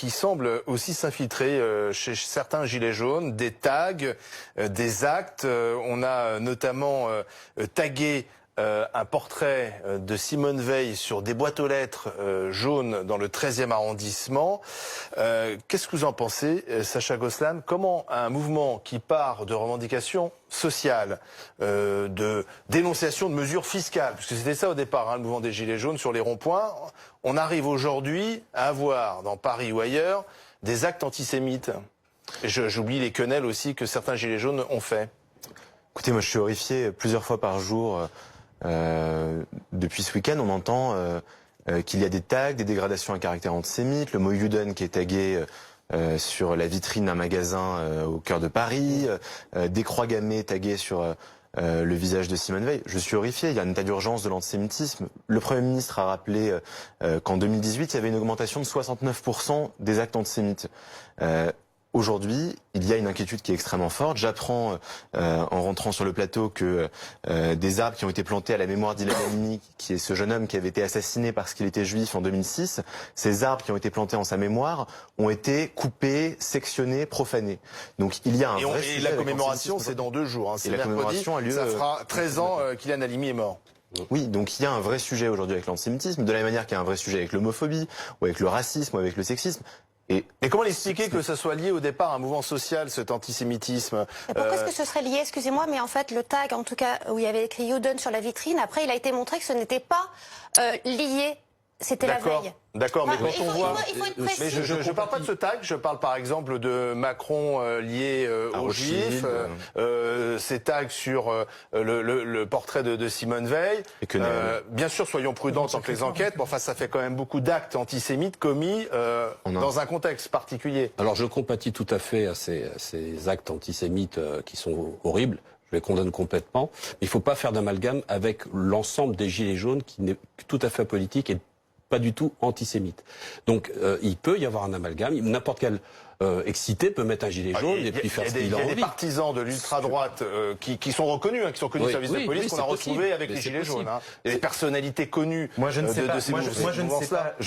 qui semble aussi s'infiltrer chez certains gilets jaunes, des tags, des actes. On a notamment tagué un portrait de Simone Veil sur des boîtes aux lettres jaunes dans le 13e arrondissement. Qu'est-ce que vous en pensez, Sacha Gosselin? Comment un mouvement qui part de revendications sociales, de dénonciation de mesures fiscales, parce que c'était ça au départ, hein, le mouvement des Gilets jaunes sur les ronds-points, on arrive aujourd'hui à avoir, dans Paris ou ailleurs, des actes antisémites. Et j'oublie les quenelles aussi que certains Gilets jaunes ont fait. Écoutez, moi je suis horrifié plusieurs fois par jour. Depuis ce week-end, on entend qu'il y a des tags, des dégradations à caractère antisémite, le mot Juden qui est tagué sur la vitrine d'un magasin au cœur de Paris, des croix gammées taguées sur le visage de Simone Veil. Je suis horrifié, il y a un état d'urgence de l'antisémitisme. Le Premier ministre a rappelé qu'en 2018, il y avait une augmentation de 69% des actes antisémites. Aujourd'hui, il y a une inquiétude qui est extrêmement forte. J'apprends en rentrant sur le plateau que des arbres qui ont été plantés à la mémoire d'Ilan Halimi, qui est ce jeune homme qui avait été assassiné parce qu'il était juif en 2006, ces arbres qui ont été plantés en sa mémoire ont été coupés, sectionnés, profanés. Donc il y a un vrai sujet. Et la commémoration, c'est dans 2 jours. Hein, c'est mercredi, commémoration a lieu, ça fera 13 ans qu'Ilan Halimi est mort. Oui, donc il y a un vrai sujet aujourd'hui avec l'antisémitisme, de la même manière qu'il y a un vrai sujet avec l'homophobie, ou avec le racisme, ou avec le sexisme. Et comment expliquer que ça soit lié au départ à un mouvement social, cet antisémitisme? Et pourquoi est-ce que ce serait lié, excusez-moi, mais en fait le tag, en tout cas, où il y avait écrit Juden sur la vitrine, après il a été montré que ce n'était pas lié, c'était la veille. D'accord, mais Enfin, quand on voit... il faut être précis. Mais je ne parle pas de ce tag, je parle par exemple de Macron lié aux Juifs, ces tags sur le portrait de Simone Veil. Bien sûr, soyons prudents tant que les enquêtes, mais enfin ça fait quand même beaucoup d'actes antisémites commis dans un contexte particulier. Alors je compatis tout à fait à ces actes antisémites qui sont horribles. Je les condamne complètement. Mais il ne faut pas faire d'amalgame avec l'ensemble des Gilets jaunes qui n'est tout à fait politique et pas du tout antisémite. Donc il peut y avoir un amalgame. N'importe quel excité peut mettre un gilet jaune et puis faire ce qu'il a envie. Il y a des partisans de l'ultra-droite qui sont reconnus, qui sont connus au service de police, qu'on a retrouvés avec les gilets jaunes. Des personnalités connues je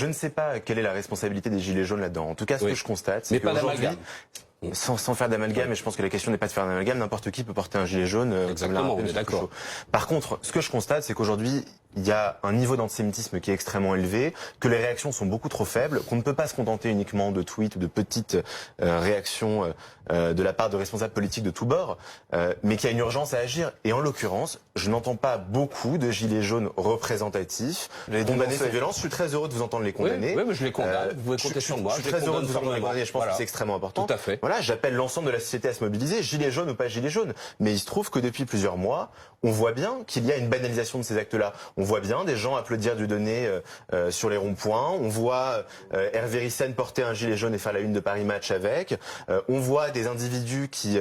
ne sais pas quelle est la responsabilité des gilets jaunes là-dedans. En tout cas, ce que je constate, c'est qu'aujourd'hui, sans faire d'amalgame, et je pense que la question n'est pas de faire d'amalgame, n'importe qui peut porter un gilet jaune. Exactement, on est d'accord. Par contre, ce que je constate, c'est qu'aujourd'hui, il y a un niveau d'antisémitisme qui est extrêmement élevé, que les réactions sont beaucoup trop faibles, qu'on ne peut pas se contenter uniquement de tweets ou de petites réactions de la part de responsables politiques de tous bords, mais qu'il y a une urgence à agir. Et en l'occurrence, je n'entends pas beaucoup de gilets jaunes représentatifs condamner ces violences. Je suis très heureux de vous entendre les condamner. Oui, mais je les condamne. Vous pouvez compter sur moi. Je suis très heureux de vous entendre les condamner. Je pense que c'est extrêmement important. Tout à fait. Voilà, j'appelle l'ensemble de la société à se mobiliser, gilets jaunes ou pas gilets jaunes. Mais il se trouve que depuis plusieurs mois, on voit bien qu'il y a une banalisation de ces actes-là. On voit bien des gens applaudir Dieudonné sur les ronds-points. On voit Hervé Ryssen porter un gilet jaune et faire la une de Paris Match avec. On voit des individus qui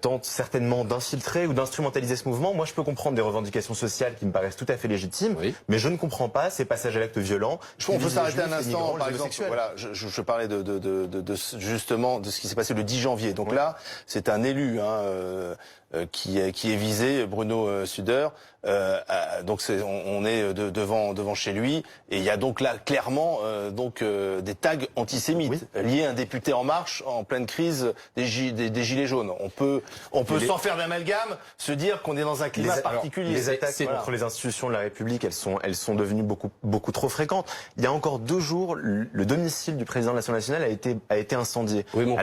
tentent certainement d'infiltrer ou d'instrumentaliser ce mouvement. Moi, je peux comprendre des revendications sociales qui me paraissent tout à fait légitimes, mais je ne comprends pas ces passages à l'acte violent. On peut s'arrêter un instant, par exemple. Voilà, je parlais justement de ce qui s'est passé le 10 janvier. Donc là, c'est un élu qui est visé, Bruno Suder. Donc on est devant chez lui et il y a donc là clairement des tags antisémites liés à un député En Marche en pleine crise des gilets jaunes. On peut sans faire d'amalgame se dire qu'on est dans un climat particulier. Les attaques contre les institutions de la République, elles sont devenues beaucoup trop fréquentes. Il y a encore 2 jours, le domicile du président de l'Assemblée nationale a été incendié. Oui, mais on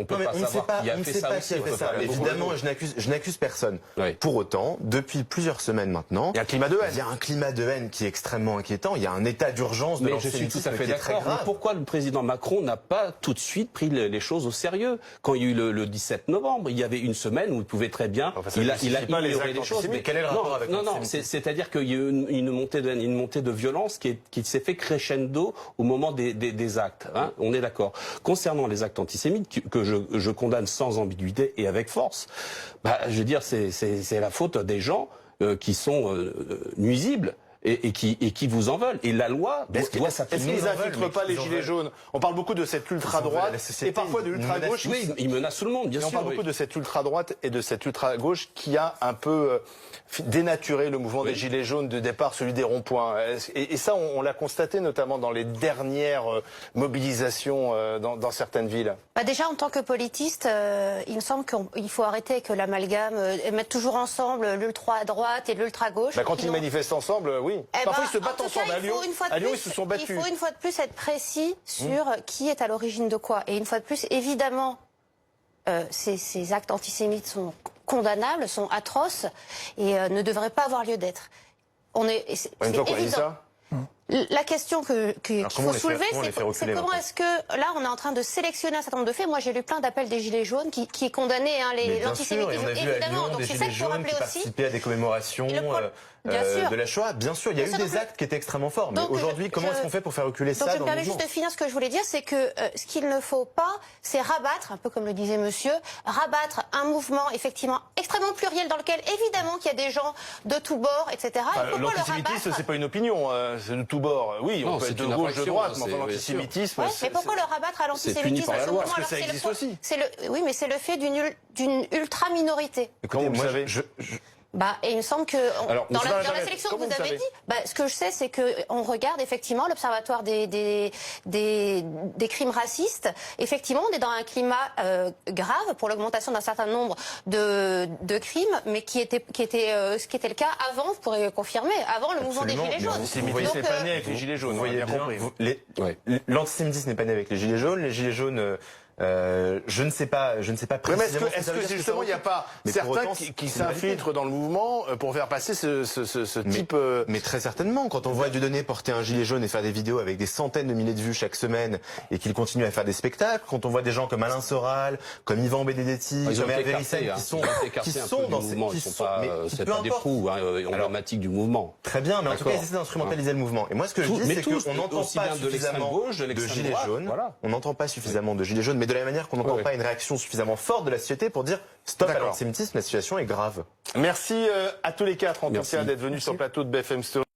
peut pas savoir qui a fait ça aussi. Évidemment, je n'accuse personne. Pour autant, depuis plusieurs semaines maintenant, il y a un climat de haine. Il y a un climat de haine qui est extrêmement inquiétant. Il y a un état d'urgence de l'antisémitisme qui est très grave. Mais je suis tout à fait d'accord. Pourquoi le président Macron n'a pas tout de suite pris les choses au sérieux? Quand il y a eu le 17 novembre, il y avait une semaine où il pouvait très bien. Il a ignoré les choses. Mais quel est le rapport avec l'antisémitisme? C'est-à-dire qu'il y a eu une montée de haine, une montée de violence qui s'est fait crescendo au moment des actes. On est d'accord. Concernant les actes antisémites, que je condamne sans ambiguïté et avec force, je veux dire, c'est la faute des gens qui sont nuisibles et qui vous en veulent. Et la loi Est-ce qu'ils n'infiltrent pas les gilets jaunes? On parle beaucoup de cette ultra-droite et parfois de l'ultra-gauche. Oui, ils menacent tout le monde, bien sûr. On parle beaucoup de cette ultra-droite et de cette ultra-gauche qui a un peu dénaturé le mouvement des gilets jaunes de départ, celui des ronds-points. Et ça, on l'a constaté notamment dans les dernières mobilisations dans certaines villes. Bah déjà, en tant que politiste, il me semble qu'il faut arrêter avec l'amalgame, mettre toujours ensemble l'ultra-droite et l'ultra-gauche. Bah quand ils manifestent ensemble, oui. Parfois, ils se battent ensemble. À Lyon, ils se sont battus. Il faut une fois de plus être précis sur qui est à l'origine de quoi. Et une fois de plus, évidemment, ces actes antisémites sont condamnables, sont atroces et ne devraient pas avoir lieu d'être. Une fois qu'on a dit ça. La question qu'il faut soulever, c'est comment est-ce que, là, on est en train de sélectionner un certain nombre de faits. Moi, j'ai lu plein d'appels des Gilets jaunes qui condamnaient l'antisémitisme, évidemment. Donc c'est ça qu'il faut rappeler aussi. Participer à des commémorations de la Shoah. Bien sûr, il y a eu des actes qui étaient extrêmement forts. Mais aujourd'hui, comment est-ce qu'on fait pour faire reculer ça dans le mouvement ? Donc, je me permets juste de finir ce que je voulais dire, c'est que ce qu'il ne faut pas, c'est rabattre, un peu comme le disait monsieur, rabattre un mouvement, effectivement, extrêmement pluriel dans lequel, évidemment, qu'il y a des gens de tous bords, etc. L'antisémitisme, c'est pas une opinion, c'est de tous bords. Oui, on peut être de gauche, de droite, mais enfin l'antisémitisme... Mais pourquoi le rabattre à l'antisémitisme? Parce que ça existe aussi. Oui, mais c'est le fait d'une ultra-minorité. Comment vous savez? Et il me semble que dans la sélection que vous avez dit, ce que je sais, c'est que on regarde effectivement l'observatoire des crimes racistes. Effectivement, on est dans un climat grave pour l'augmentation d'un certain nombre de crimes, mais ce qui était le cas avant. Vous pourrez confirmer, avant le mouvement des Gilets jaunes. L'antisémitisme n'est pas né avec les Gilets jaunes. Vous voyez bien. L'antisémitisme n'est pas né avec les Gilets jaunes. Les Gilets jaunes. Je ne sais pas précisément. Est-ce que justement il n'y a pas certains qui s'infiltrent dans le mouvement pour faire passer ce type... Mais très certainement. Quand on voit Dieudonné porter un gilet jaune et faire des vidéos avec des centaines de milliers de vues chaque semaine et qu'il continue à faire des spectacles, quand on voit des gens comme Alain Soral, comme Yvan Benedetti, comme Hervé Rissel qui sont dans ces mouvements, c'est pas des pros emblématiques du mouvement. Très bien, mais en tout cas ils essaient d'instrumentaliser le mouvement. Et moi ce que je dis c'est qu'on n'entend pas suffisamment de gilets jaunes. On n'entend pas suffisamment de gilets jaunes, mais de la même manière qu'on n'entend pas une réaction suffisamment forte de la société pour dire stop à l'antisémitisme, la situation est grave. Merci à tous les quatre en tout cas d'être venus sur le plateau de BFM Story.